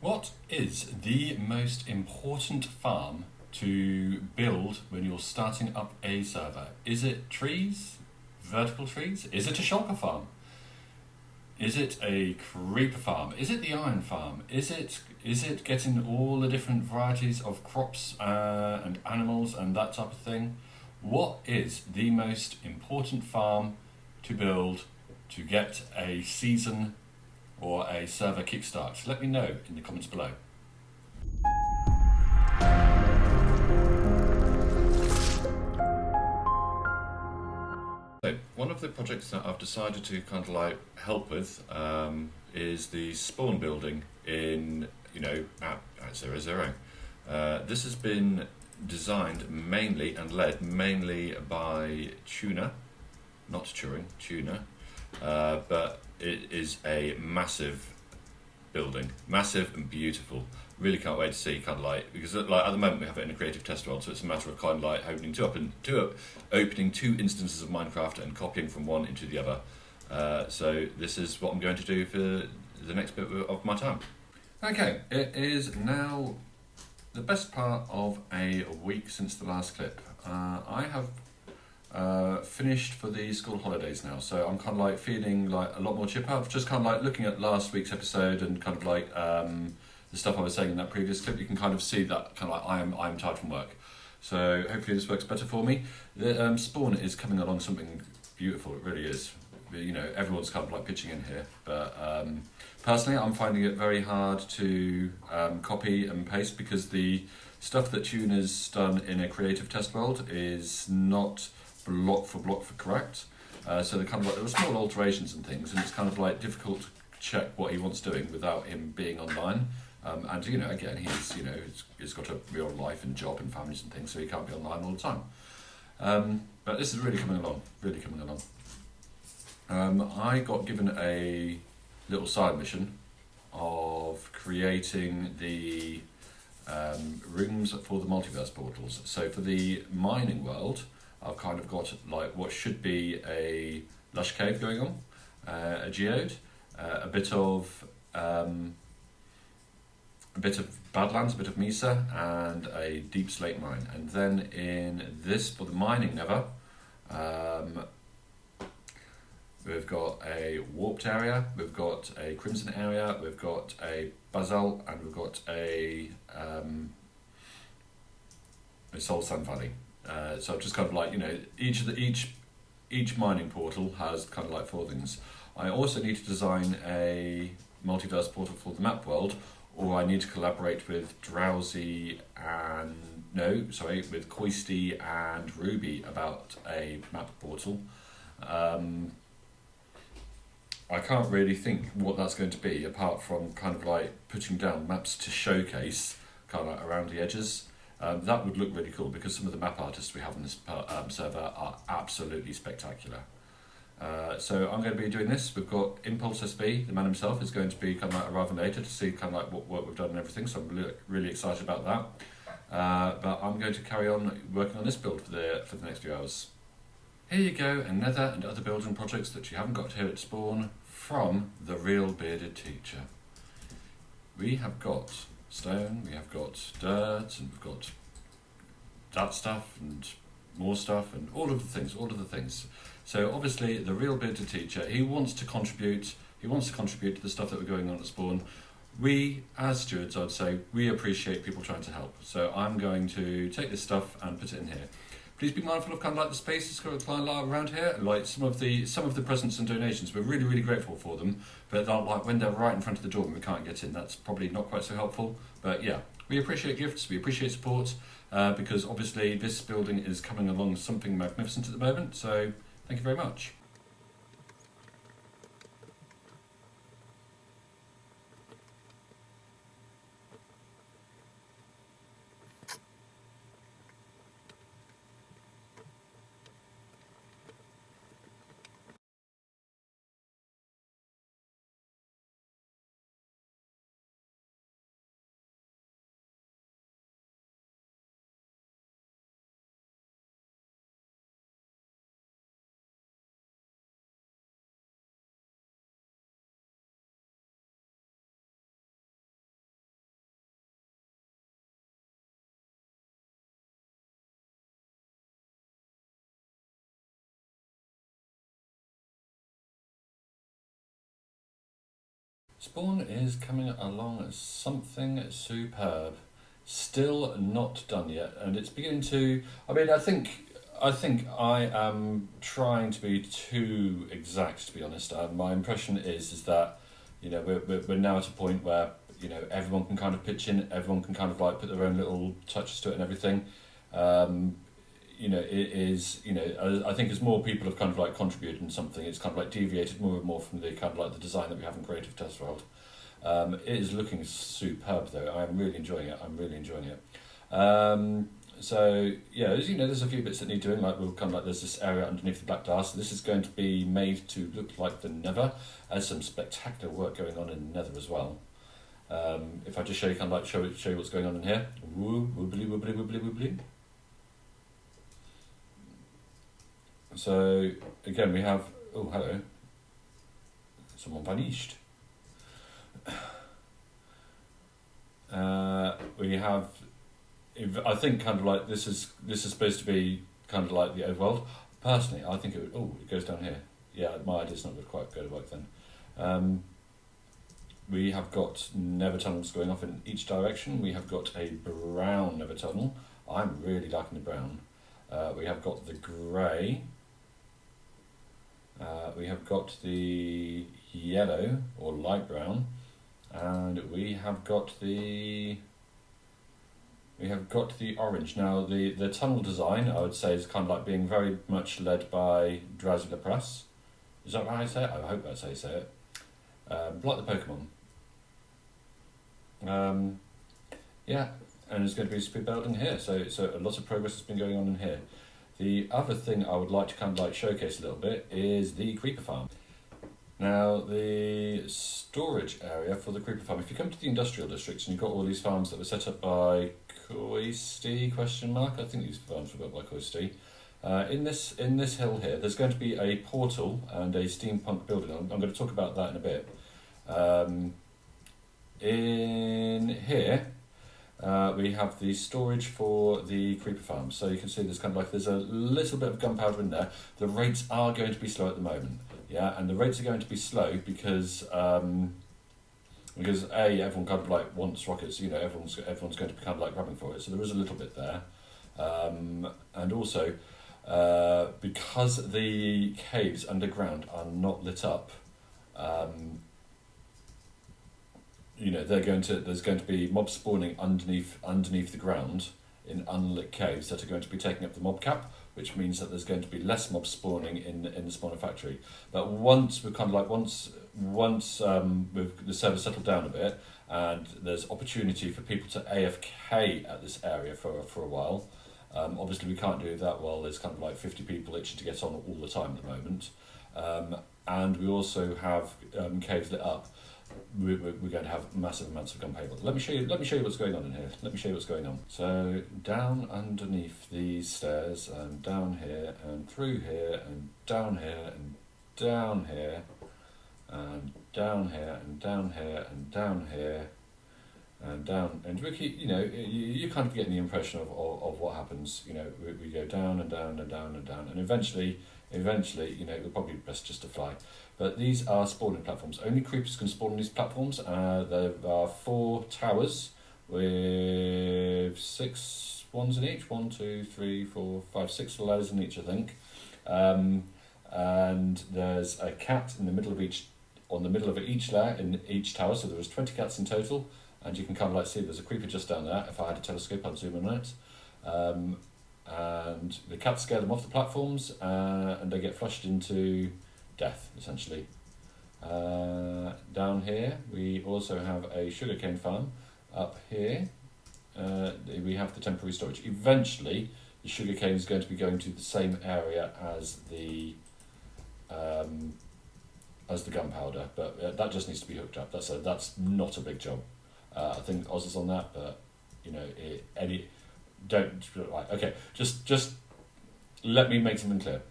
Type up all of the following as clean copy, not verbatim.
What is the most important farm to build when you're starting up a server? Is it trees? Vertical trees? Is it a shulker farm? Is it a creeper farm? Is it the iron farm? Is it getting all the different varieties of crops and animals and that type of thing? What is the most important farm to build to get a season or a server kickstart? Let me know in the comments below. So one of the projects that I've decided to kind of like help with is the spawn building in at 00. This has been designed mainly and led mainly by Tuna, not Turing, Tuna, but it is a massive building, massive and beautiful. Really can't wait to see because at the moment we have it in a creative test world, so it's a matter of opening two instances of Minecraft and copying from one into the other. So this is what I'm going to do for the next bit of my time. Okay, it is now the best part of a week since the last clip. I have finished for the school holidays now, so I'm kind of feeling a lot more chipper. I've just kind of looking at last week's episode and kind of the stuff I was saying in that previous clip. You can kind of see that I'm tired from work. So hopefully this works better for me. The spawn is coming along something beautiful. It really is. Everyone's kind of pitching in here, but personally I'm finding it very hard to copy and paste because the stuff that Tuna's done in a creative test world is not block for correct. So they're there were small alterations and things, and it's difficult to check what he wants doing without him being online. And again, he's got a real life and job and families and things, so he can't be online all the time. But this is really coming along. I got given a little side mission of creating the rooms for the multiverse portals. So for the mining world, I've kind of got what should be a lush cave going on, a geode, a bit of Badlands, a bit of Mesa, and a deep slate mine. And then in this, for the mining nether, we've got a warped area, we've got a crimson area, we've got a basalt, and we've got a soul sand valley. So I've just each mining portal has four things. I also need to design a multiverse portal for the map world, or I need to collaborate with with Koisty and Ruby about a map portal. I can't really think what that's going to be apart from putting down maps to showcase around the edges. That would look really cool because some of the map artists we have on this server are absolutely spectacular. So I'm going to be doing this. We've got Impulse SB, the man himself, is going to be arriving later to see what work we've done and everything. So I'm really excited about that. But I'm going to carry on working on this build for the next few hours. Here you go, another and other building projects that you haven't got here at spawn from the Real Bearded Teacher. We have got stone, we have got dirt, and we've got that stuff and more stuff and all of the things. So obviously the Real Bearded Teacher, he wants to contribute to the stuff that we're going on at spawn. We, as stewards, I'd say, we appreciate people trying to help. So I'm going to take this stuff and put it in here. Please be mindful of the spaces around here. Some of the presents and donations, we're really grateful for them. But when they're right in front of the door and we can't get in, that's probably not quite so helpful. But yeah, we appreciate gifts, we appreciate support, because obviously this building is coming along something magnificent at the moment. So thank you very much. Spawn is coming along as something superb. Still not done yet, and it's beginning to. I mean, I think I am trying to be too exact. To be honest, my impression is that, you know, we're now at a point where, you know, everyone can kind of pitch in, everyone can kind of like put their own little touches to it and everything. You know, it is, you know, I think as more people have kind of like contributed in something, it's kind of like deviated more and more from the kind of like the design that we have in Creative Test World. It is looking superb though. I'm really enjoying it. So yeah, as you know, there's a few bits that need doing. Like we'll kind of like there's this area underneath the black glass. This is going to be made to look like the Nether. There's some spectacular work going on in the Nether as well. If I just show you kind of like show you what's going on in here. Woobly woobly woobly woobly. So again, we have, oh hello, someone vanished. We have, I think kind of like this is supposed to be kind of like the overworld. Personally, I think it goes down here. Yeah, my idea's not quite go to work then. We have got nether tunnels going off in each direction. We have got a brown nether tunnel. I'm really liking the brown. We have got the grey. We have got the yellow or light brown, and we have got the orange. Now the tunnel design, I would say, is kind of like being very much led by Drowsy Press. Is that how I say it? I hope that's how you say it. Like the Pokemon. Yeah, and there's going to be a speed building here, so a lot of progress has been going on in here. The other thing I would like to kind of like showcase a little bit is the creeper farm. Now, the storage area for the creeper farm, if you come to the industrial districts and you've got all these farms that were set up by Coisty, I think these farms were built by Coisty. In this hill here, there's going to be a portal and a steampunk building. I'm going to talk about that in a bit. In here, we have the storage for the creeper farm. So you can see there's a little bit of gunpowder in there. The rates are going to be slow at the moment. Yeah, and the rates are going to be slow because everyone kind of like wants rockets. You know, everyone's going to be kind of like grabbing for it. So there is a little bit there, and also because the caves underground are not lit up. You know, there's going to be mobs spawning underneath the ground in unlit caves that are going to be taking up the mob cap, which means that there's going to be less mobs spawning in the spawner factory. But once we've kind of like once with the server settled down a bit and there's opportunity for people to AFK at this area for a while. Obviously we can't do that while there's kind of like 50 people itching to get on all the time at the moment. And we also have caves lit up. We're going to have massive amounts of gunpowder. Let me show you what's going on in here. So down underneath these stairs and down here and through here and down here and down here and down here and down here and down here and down, and we keep, you know, you kind of getting the impression of what happens. You know, we go down and down and down and down, and eventually, you know, it'll probably be best just to fly. But these are spawning platforms. Only creepers can spawn on these platforms. There are 4 towers with 6 ones in each. 1, 2, 3, 4, 5, 6 ladders in each, I think. And there's a cat in the middle of each layer in each tower. So there was 20 cats in total. And you can kind of like see there's a creeper just down there. If I had a telescope, I'd zoom in on it. And the cats scare them off the platforms, and they get flushed into death, essentially. Down here, we also have a sugarcane farm. Up here, we have the temporary storage. Eventually, the sugarcane is going to be going to the same area as the gunpowder, but that just needs to be hooked up. That's not a big job. I think Oz is on that, but you know, just let me make something clear.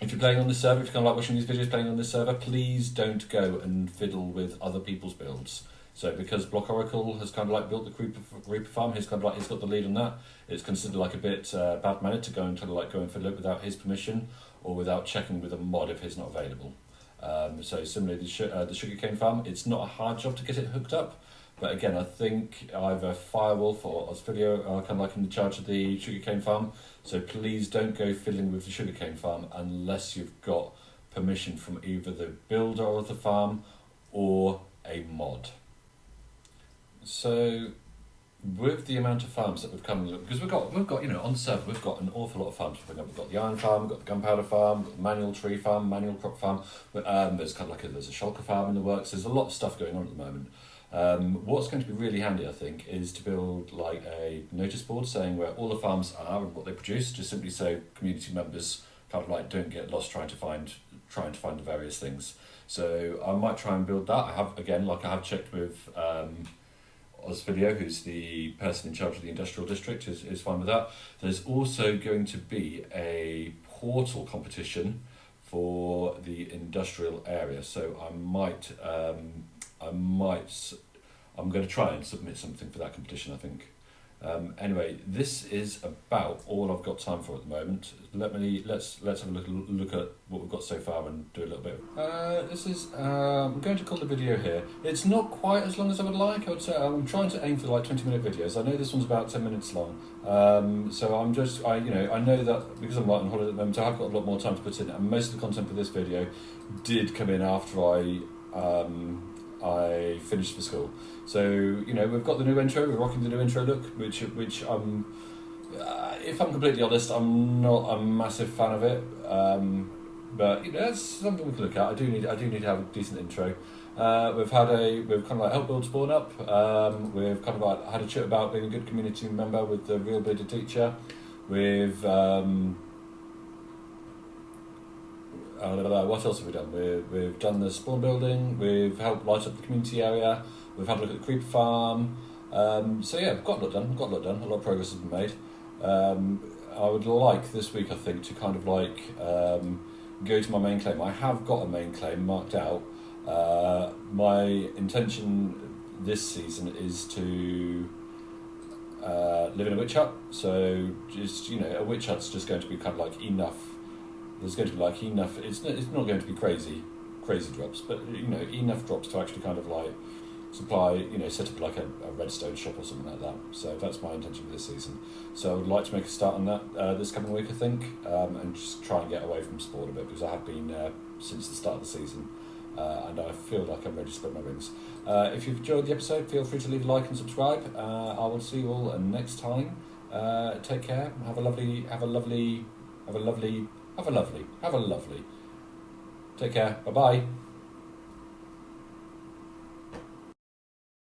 If you're playing on this server, if you're kind of like watching these videos playing on this server, please don't go and fiddle with other people's builds. So because Block Oracle has kind of like built the creeper farm, he's got the lead on that. It's considered like a bit bad-mannered to go and fiddle it without his permission or without checking with a mod if he's not available. So similarly, the sugarcane farm, it's not a hard job to get it hooked up. But again, I think either Firewolf or Osphilio are kind of like in charge of the sugarcane farm. So please don't go fiddling with the sugarcane farm unless you've got permission from either the builder of the farm or a mod. So with the amount of farms that we've come, because we've got on the server we've got an awful lot of farms. We've got the iron farm, we've got the gunpowder farm, we've got the manual tree farm, manual crop farm. There's kind of like there's a shulker farm in the works. There's a lot of stuff going on at the moment. What's going to be really handy, I think, is to build like a notice board saying where all the farms are and what they produce, just simply so community members kind of like don't get lost trying to find the various things. So I might try and build that. I have checked with Osphilio, who's the person in charge of the industrial district, is fine with that. There's also going to be a portal competition for the industrial area, so I'm going to try and submit something for that competition, I think. Anyway, this is about all I've got time for at the moment. Let's have a look at what we've got so far and do a little bit. I'm going to call the video here. It's not quite as long as I would like. I would say I'm trying to aim for like 20-minute videos. I know this one's about 10 minutes long. So I know that because I'm like on holiday at the moment, I've got a lot more time to put in, and most of the content for this video did come in after I finished for school. So, we've got the new intro, we're rocking the new intro look, which if I'm completely honest, I'm not a massive fan of it. But that's something we can look at. I do need to have a decent intro. We've kind of like helped build Spawn up. We've kind of like had a chat about being a good community member with the Real Bearded Teacher. What else have we done? We've done the spawn building, we've helped light up the community area, we've had a look at the creeper farm. So yeah, we've got a lot done, a lot of progress has been made. I would like this week, I think, to kind of like go to my main claim. I have got a main claim marked out. My intention this season is to live in a witch hut, so just, a witch hut's just going to be kind of like enough. There's going to be like enough. It's not going to be crazy drops, but enough drops to actually kind of like supply. Set up like a redstone shop or something like that. So that's my intention for this season. So I would like to make a start on that this coming week, I think, and just try and get away from sport a bit because I have been since the start of the season, and I feel like I'm ready to spread my wings. If you've enjoyed the episode, feel free to leave a like and subscribe. I will see you all next time. Take care. Have a lovely. Take care. Bye-bye.